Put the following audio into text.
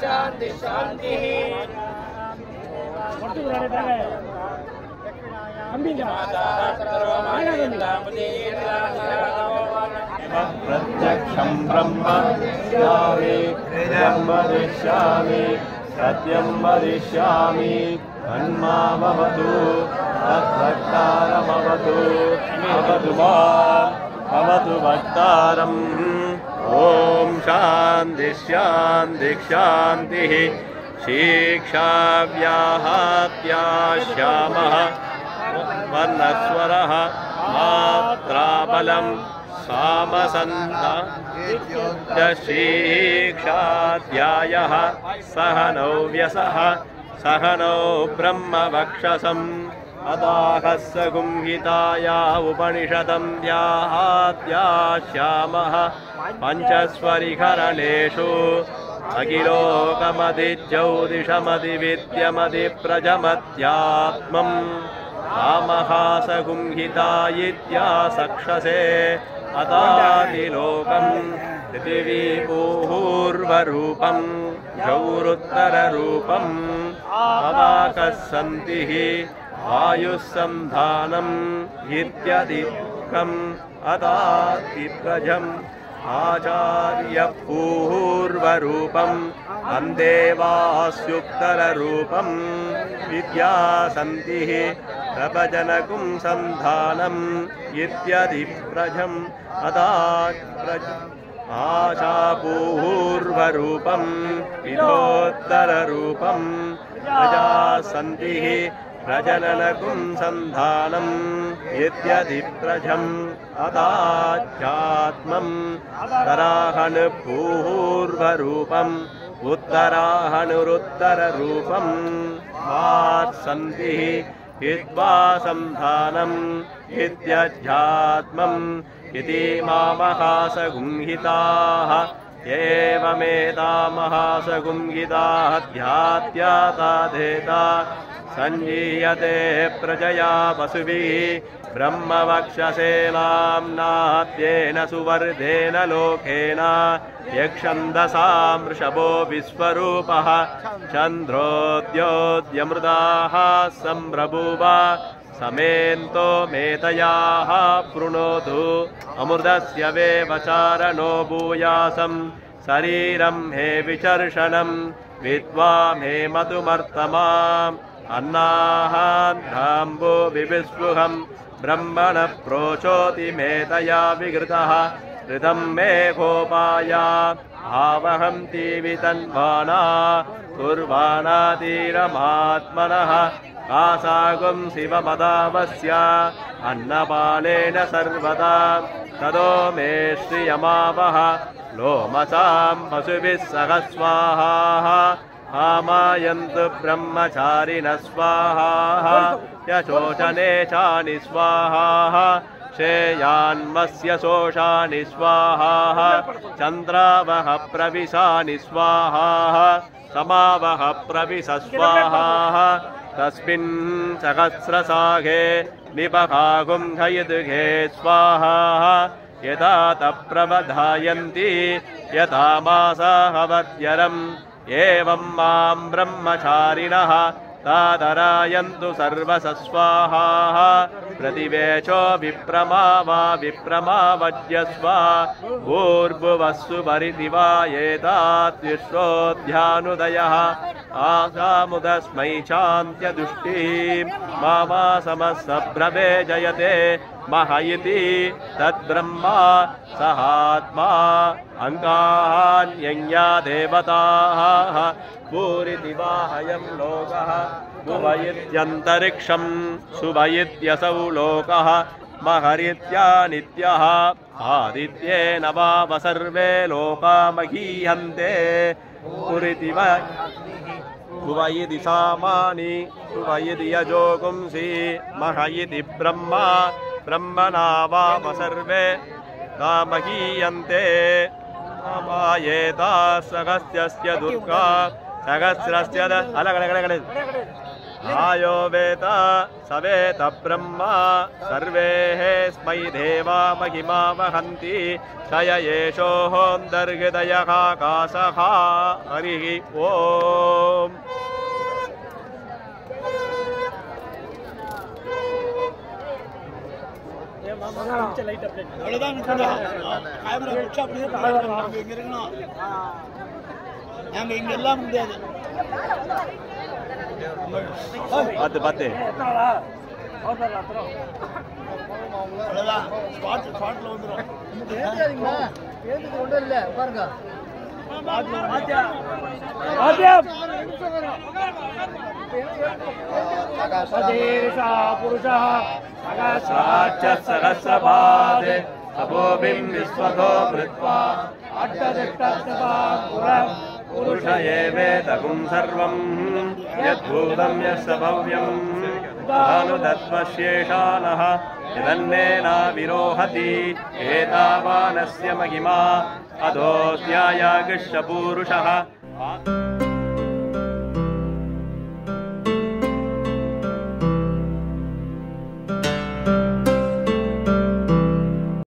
शांति शांति प्रत्यक्षं ब्रह्म वदिष्यामि सत्यं वदिष्यामि तन्मामवतु तद्भक्तारमवतु अवतु माम् अवतु भक्तारम्। ॐ शान्ति शान्ति शान्तिः। शीक्षाव्याहत्याश्यामः वर्णस्वरः मात्राबलं सामसन्धशीक्षाध्यायः सहनौ व्यसः सहनौ ब्रह्मवक्षसम् अदाहस्य गुंहिताया उपनिषदं व्याहात्याश्यामः पञ्चस्वरिहरणेषु अखिलोकमधिज्यौतिषमधिविद्यमधिप्रजमत्यात्मम् आमहासगुंहिता इत्यासक्षसे अदातिलोकं पृथिवीपूर्वरूपं गौरुत्तररूपम् अवाकस्सन्तिः आयुस्सन्धानम् इत्यधिकम् अदातिप्रजम् आचार्यपूर्वरूपम् अन्देवास्युत्तररूपम् विद्यासन्तिः प्रभजनकुं सन्धानम् इत्यधिप्रजम् आशापूर्वरूपम् विधोत्तररूपम् प्रजासन्तिः प्रजननकुं सन्धानम् इत्यधिप्रजम् अदाध्यात्मम् तराहनुपूर्वरूपम् उत्तराहनुरुत्तररूपम् वात्सन्तिः हित्वा सन्धानम् इत्यध्यात्मम् इति मामहासगुंहिताः एवमेतामहासगुंहिताः ध्यात्याताधेता संजीयते प्रजया वसुभिः ब्रह्मवक्षसेनाम्नात्येन सुवर्धेन लोकेन यक्षन्दसां वृषभो विश्वरूपः चन्द्रोद्योद्यमृदाः सम्प्रभुव समेन्तो मेतयाः पृणोतु अमृतस्य वेवचारणो भूयासं शरीरं हे विचर्षणं विद्वा मे मतुमर्तमाम् अन्नाहान्धाम्बो विविस्पृहं ब्रह्मण प्रोचोति मेतया विघृतः ऋतं मे भोपाया आवहं तीवितन्वाना कुर्वाणातीरमात्मनः कासागुं शिवमदावस्य अन्नपानेन सर्वदा तदो मे श्रियमावह लोमसां पशुभिः सह स्वाहा आमायन्तु ब्रह्मचारिणः स्वाहा यशोचने चानि स्वाहा श्रेयान्मस्य शोषानि स्वाहा चन्द्रावह प्रविशानि स्वाहा समावह प्रविश स्वाहा तस्मिन् सहस्रसाघे निबहागुं हयदुघे स्वाहा यदा तप्रवधायन्ति यथा मासाहवद्यरम् एवं मां ब्रह्मचारिणः तादरायन्तु सर्वसस्वाहा प्रतिवेचो विप्रमावा विप्रमावज्यस्व भूर्भुवस्सु परिदिवा एताद्विश्वोऽध्यानुदयः आसामुदस्मै चान्त्यदुष्टिं मामा समस्य ब्रवे जयते मह इति तद्ब्रह्मा सहात्मा अङ्गान्यज्ञा देवताः भूरिदिवाहयं लोकः भुवयित्यन्तरिक्षं शुभयित्यसौ लोकः महरित्या नित्यः आदित्येन वाव सर्वे लोका महीयन्ते पुरिदिव भुवयिति सामानि भुवयिति यजोगुंसि महयिति ब्रह्मा ब्रह्मणा वाम सर्वे कामहीयन्ते कामायेता सहस्रस्य दुर्गा सहस्रस्य आयो वेत सवेत ब्रह्मा सर्वे स्मै देवा महिमा वहन्ति क्षय एषोऽन्तर्हृदयः आकाशः हरिः ओम् பாத்து பாத்து सहस्रपाद अपोभिं विश्वतो मृत्वा पुरुष एवेदगुं सर्वं यद्भूतं यस्य भव्यं भानुदत्वशेषानः यदन्नेनाविरोहति एतावानस्य महिमा अधोऽध्यायागश्च पूरुषः